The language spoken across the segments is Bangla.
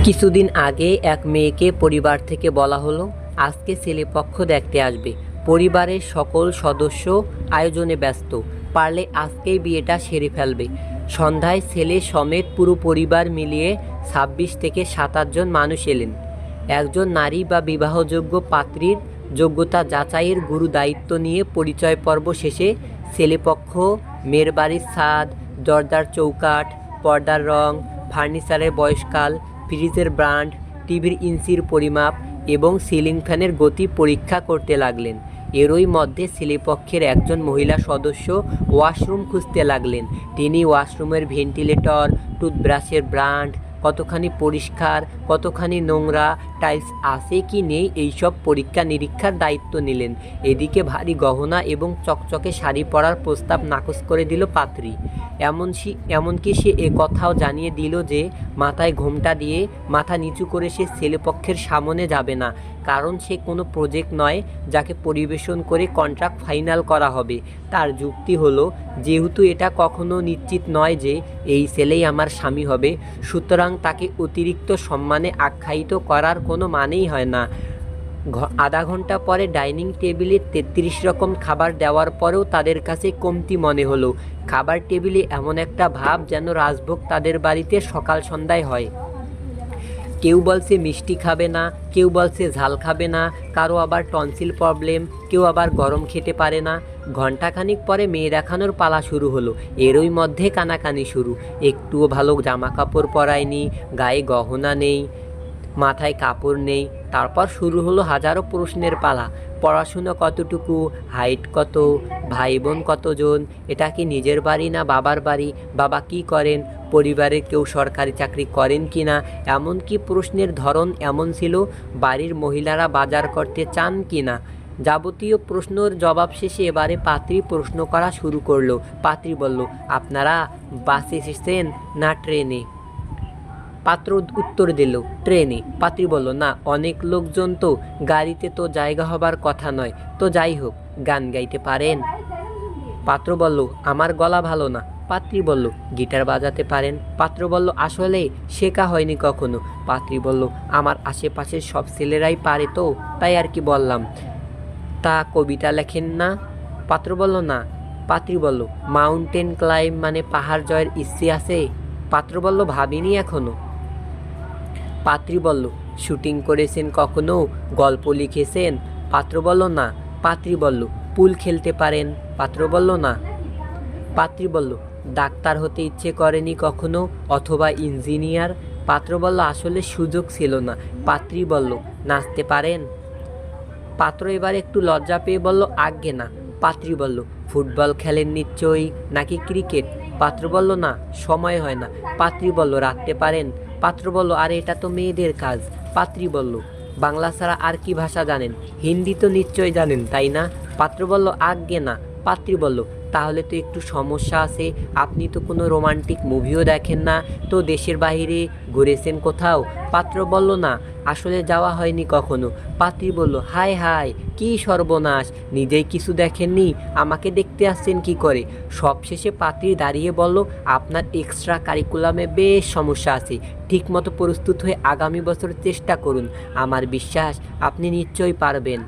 কিছুদিন আগে এক মেয়েকে পরিবার থেকে বলা হলো আজকে ছেলেপক্ষ দেখতে আসবে। পরিবারের সকল সদস্য আয়োজনে ব্যস্ত, পারলে আজকেই বিয়েটা সেরে ফেলবে। সন্ধ্যায় ছেলে সমেত পুরো পরিবার মিলিয়ে ২৬ থেকে ২৭ জন মানুষ এলেন। একজন নারী বা বিবাহযোগ্য পাত্রীর যোগ্যতা যাচাইয়ের গুরু দায়িত্ব নিয়ে পরিচয় পর্ব শেষে ছেলেপক্ষ মেয়ের বাড়ির ছাদ, দরজার চৌকাঠ, পর্দার রং, ফার্নিচারের বয়সকাল, ফ্রিজের ব্র্যান্ড, টিভির ইঞ্চির পরিমাপ এবং সিলিং ফ্যানের গতি পরীক্ষা করতে লাগলেন। এরই মধ্যে ছেলেপক্ষের একজন মহিলা সদস্য ওয়াশরুম খুঁজতে লাগলেন। তিনি ওয়াশরুমের ভেন্টিলেটর, টুথব্রাশের ব্র্যান্ড, কতখানি পরিষ্কার, কতখানি নোংরা, টাইলস আছে কি নেই এইসব পরীক্ষা নিরীক্ষার দায়িত্ব নিলেন। এদিকে ভারী গহনা এবং চকচকে শাড়ি পরার প্রস্তাব নাকচ করে দিল পাত্রী। এমনকি সে কথাও জানিয়ে দিল যে মাথায় ঘোমটা দিয়ে মাথা নিচু করে সে ছেলেপক্ষের সামনে যাবে না, কারণ সে কোনো প্রজেক্ট নয় যাকে পরিবেশন করে কন্ট্রাক্ট ফাইনাল করা হবে। তার যুক্তি হলো, যেহেতু এটা কখনো নিশ্চিত নয় যে এই ছেলেই আমার স্বামী হবে, সুতরাং তাকে অতিরিক্ত সম্মানে আখ্যায়িত করার কোনো মানেই হয় না। আধা ঘন্টা পরে ডাইনিং টেবিলে ৩৩ রকম খাবার দেওয়ার পরেও তাদের কাছে কমতি মনে হলো। খাবার টেবিলে এমন একটা ভাব যেন রাজভোগ তাদের বাড়িতে সকাল সন্ধ্যায় হয়। কেউ বলছে মিষ্টি খাবে না, কেউ বলছে ঝাল খাবে না, কারো আবার টনসিল প্রবলেম, কেউ আবার গরম খেতে পারে না। ঘণ্টাখানিক পরে মেয়ে দেখানোর পালা শুরু হলো। এরই মধ্যে কানাকানি শুরু। একটুও ভালো জামা কাপড় পরায়নি, গায়ে গহনা নেই, মাথায় কাপড় নেই। তারপর শুরু হলো হাজারো প্রশ্নের পালা। পড়াশুনো কতটুকু, হাইট কত, ভাই বোন কতজন, এটা কি নিজের বাড়ি না বাবার বাড়ি, বাবা কি করেন, পরিবারে কেউ সরকারি চাকরি করেন কি না। এমনকি প্রশ্নের ধরন এমন ছিল, বাড়ির মহিলারা বাজার করতে চান কি না। যাবতীয় প্রশ্নের জবাব শেষে এবারে পাত্রী প্রশ্ন করা শুরু করলো। পাত্রী বলল, আপনারা বাসে এসেছেন না ট্রেনে? পাত্র উত্তর দিল, ট্রেনে। পাত্রী বলল, না, অনেক লোকজন তো, গাড়িতে তো জায়গা হবার কথা নয়। তো যাই হোক, গান গাইতে পারেন? পাত্র বলল, আমার গলা ভালো না। পাত্রী বলল, গিটার বাজাতে পারেন? পাত্র বলল, আসলে শেখা হয়নি কখনো। পাত্রী বলল, আমার আশেপাশের সব ছেলেরাই পারে তো, তাই আর কি বললাম। তা কবিতা লেখেন না? পাত্র বলল, না। পাত্রী বলল, মাউন্টেন ক্লাইম্ব মানে পাহাড় জয়ের ইচ্ছে আছে? পাত্র বলল, ভাবিনি এখনো। পাত্রী বলল, শুটিং করেছেন কখনো, গল্প লিখেছেন? পাত্র বলল, না। পাত্রী বলল, পুল খেলতে পারেন? পাত্র বলল, না। পাত্রী বলল, ডাক্তার হতে ইচ্ছে করেনি কখনো, অথবা ইঞ্জিনিয়ার? পাত্র বলল, আসলে সুযোগ ছিল না। পাত্রী বলল, নাচতে পারেন? পাত্র এবার একটু লজ্জা পেয়ে বলল, আজ্ঞে না। পাত্রী বলল, ফুটবল খেলেন নিশ্চয়ই, নাকি ক্রিকেট? পাত্র বলল, না, সময় হয় না। পাত্রী বলল, রাখতে পারেন? পাত্র বলল, আরে এটা তো মেয়েদের কাজ। পাত্রী বলল, বাংলা ছাড়া আর কি ভাষা জানেন? হিন্দি তো নিশ্চয় জানেন, তাই না? পাত্র বলল, আজ্ঞে না। পাত্রী বলল, তাহলে তো একটু সমস্যা আছে। আপনি তো কোনো রোমান্টিক মুভিও দেখেন না, তো দেশের বাইরে ঘুরেছেন কোথাও? পাত্র বলল, না, আসলে যাওয়া হয়নি কখনো। পাত্রী বলল, হায় হায়, কি সর্বনাশ, নিজেই কিছু দেখেননি, আমাকে দেখতে আসছেন কি করে? সবশেষে পাত্রী দাঁড়িয়ে বলল, আপনার এক্সট্রা কারিকুলামে বেশ সমস্যা আছে, ঠিকমতো প্রস্তুত হয়ে আগামী বছর চেষ্টা করুন, আমার বিশ্বাস আপনি নিশ্চয়ই পারবেন।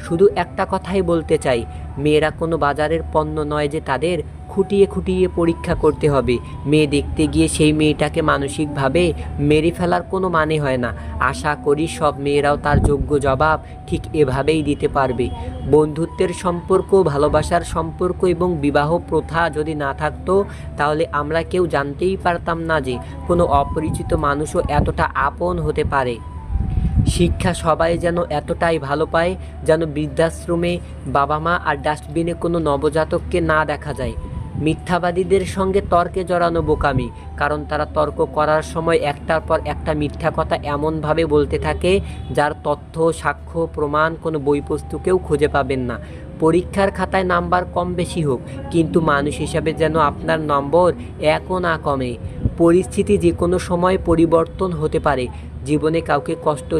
শুধু একটা কথাই বলতে চাই, মেয়েরা কোনো বাজারের পণ্য নয় যে তাদের খুঁটিয়ে খুঁটিয়ে পরীক্ষা করতে হবে। মেয়ে দেখতে গিয়ে সেই মেয়েটাকে মানসিকভাবে মেরে ফেলার কোনো মানে হয় না। আশা করি সব মেয়েরাও তার যোগ্য জবাব ঠিক এভাবেই দিতে পারবে। বন্ধুত্বের সম্পর্ক, ভালোবাসার সম্পর্ক এবং বিবাহ প্রথা যদি না থাকতো, তাহলে আমরা কেউ জানতেই পারতাম না যে কোনো অপরিচিত মানুষও এতটা আপন হতে পারে। শিক্ষা সবাই যেন এতটাই ভালো পায় যেন বৃদ্ধাশ্রমে বাবা মা আর ডাস্টবিনে কোনো নবজাতককে না দেখা যায়। মিথ্যাবাদীদের সঙ্গে তর্কে জড়ানো বোকামি, কারণ তারা তর্ক করার সময় একটার পর একটা মিথ্যা কথা এমনভাবে বলতে থাকে যার তথ্য, সাক্ষ্য, প্রমাণ কোনো বই পুস্তকেও খুঁজে পাবেন না। পরীক্ষার খাতায় নাম্বার কম বেশি হোক, কিন্তু মানুষ হিসাবে যেন আপনার নম্বর একও না কমে। পরিস্থিতি যে কোনো সময় পরিবর্তন হতে পারে। জীবনে কাউকে কষ্ট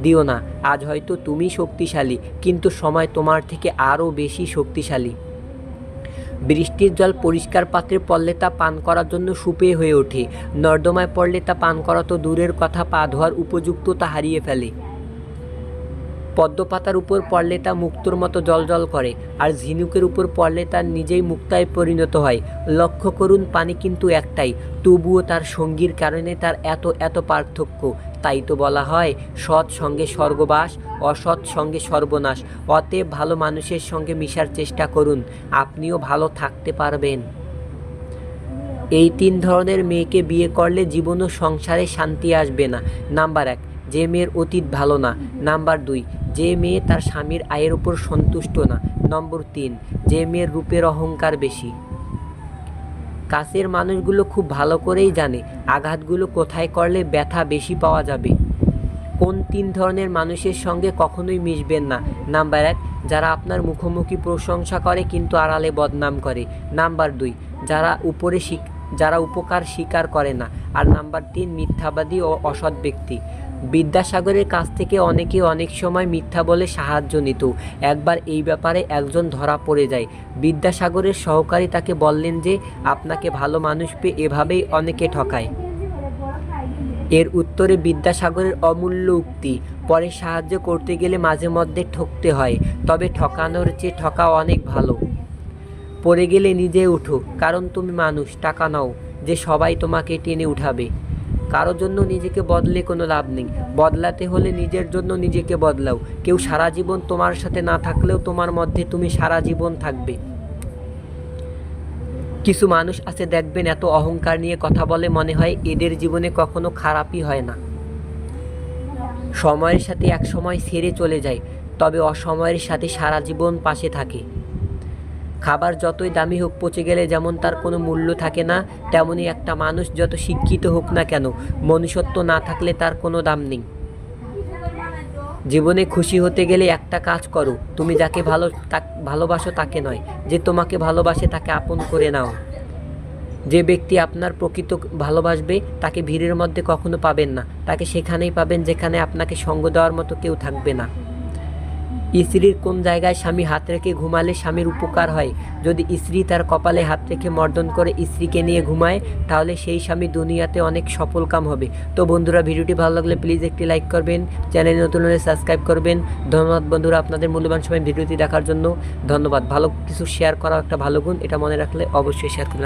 দিও না। আজ হয়তো তুমি শক্তিশালী, কিন্তু সময় তোমার থেকে আরও বেশি শক্তিশালী। বৃষ্টির জল পরিষ্কার পাত্রে পড়লে তা পান করার জন্য সুপেয় হয়ে ওঠে, নর্দমায় পড়লে তা পান করা তো দূরের কথা, পা ধোয়ার উপযুক্ততা হারিয়ে ফেলে। পদ্ম পাতার উপর পড়লে তা মুক্তোর মতো জ্বলজ্বল করে, আর ঝিনুকের উপর পড়লে তা নিজেই মুক্তায় পরিণত হয়। লক্ষ্য করুন, পানি কিন্তু একটাই, তবুও তার সঙ্গীর কারণে তার এত এত পার্থক্য। তাই তো বলা হয়, সৎ সঙ্গে স্বর্গবাস, অসৎ সঙ্গে সর্বনাশ। অতএব ভালো মানুষের সঙ্গে মিশার চেষ্টা করুন, আপনিও ভালো থাকতে পারবেন। এই 3 ধরনের মেয়েকে বিয়ে করলে জীবন ও সংসারে শান্তি আসবে না। নাম্বার 1, যে মেয়ের অতীত ভালো না। নাম্বার 2, যে মেয়ে তার স্বামীর আয়ের উপর সন্তুষ্ট না। নম্বর 3, যে মেয়ের রূপের অহংকার বেশি। কাছের মানুষগুলো খুব ভালো করেই জানে আঘাতগুলো কোথায় করলে ব্যথা বেশি পাওয়া যাবে। কোন 3 ধরনের মানুষের সঙ্গে কখনোই মিশবেন না? নাম্বার 1, যারা আপনার মুখোমুখি প্রশংসা করে কিন্তু আড়ালে বদনাম করে। নাম্বার 2, যারা উপকার স্বীকার করে না। আর নাম্বার 3, মিথ্যাবাদী ও অসৎ ব্যক্তি। বিদ্যাসাগরের কাছ থেকে অনেকে অনেক সময় মিথ্যা বলে সাহায্য নিত। একবার এই ব্যাপারে একজন ধরা পড়ে যায়। বিদ্যাসাগরের সহকারী তাকে বললেন যে, আপনাকে ভালো মানুষ পেয়ে এভাবেই অনেকে ঠকায়। এর উত্তরে বিদ্যাসাগরের অমূল্য উক্তি, পরে সাহায্য করতে গেলে মাঝে মধ্যে ঠকতে হয়, তবে ঠকানোর চেয়ে ঠকা অনেক ভালো। পড়ে গেলে নিজে উঠো, কারণ তুমি মানুষ, টাকা নাও যে সবাই তোমাকে টেনে উঠাবে। কারো জন্য নিজেকে বদলে কোনো লাভ নেই, বদলাতে হলে নিজের জন্য নিজেকে বদলাও। কেউ সারা জীবন তোমার সাথে না থাকলেও তোমার মধ্যে তুমি সারা জীবন থাকবে। কিছু মানুষ আছে দেখবেন, এত অহংকার নিয়ে কথা বলে মনে হয় এদের জীবনে কখনো খারাপই হয় না। সময়ের সাথে এক সময় ছেড়ে চলে যায়, তবে অসময়ের সাথে সারা জীবন পাশে থাকে। খাবার যতই দামি হোক, পচে গেলে যেমন তার কোনো মূল্য থাকে না, তেমনি একটা মানুষ যত শিক্ষিত হোক না কেন, মনুষ্যত্ব না থাকলে তার কোনো দাম নেই। জীবনে খুশি হতে গেলে একটা কাজ করো, তুমি যাকে ভালোবাসো তাকে নয়, যে তোমাকে ভালোবাসে তাকে আপন করে নাও। যে ব্যক্তি আপনার প্রকৃত ভালোবাসবে তাকে ভিড়ের মধ্যে কখনো পাবেন না, তাকে সেখানেই পাবেন যেখানে আপনাকে সঙ্গ দেওয়ার মতো কেউ থাকবে না। স্ত্রীর কোন জায়গায় স্বামী হাত রেখে ঘুমালে স্বামীর উপকার হয়? যদি স্ত্রী তার কপালে হাত রেখে মর্দন করে স্ত্রীকে নিয়ে ঘুমায়, তাহলে সেই স্বামী দুনিয়াতে অনেক সফল কাম হবে। তো বন্ধুরা, ভিডিওটি ভালো লাগলে প্লিজ একটি লাইক করবেন, চ্যানেল নতুন হলে সাবস্ক্রাইব করবেন। ধন্যবাদ বন্ধুরা, আপনাদের মূল্যবান সময় ভিডিওটি দেখার জন্য ধন্যবাদ। ভালো কিছু শেয়ার করা একটা ভালো গুণ, এটা মনে রাখলে অবশ্যই শেয়ার করবেন।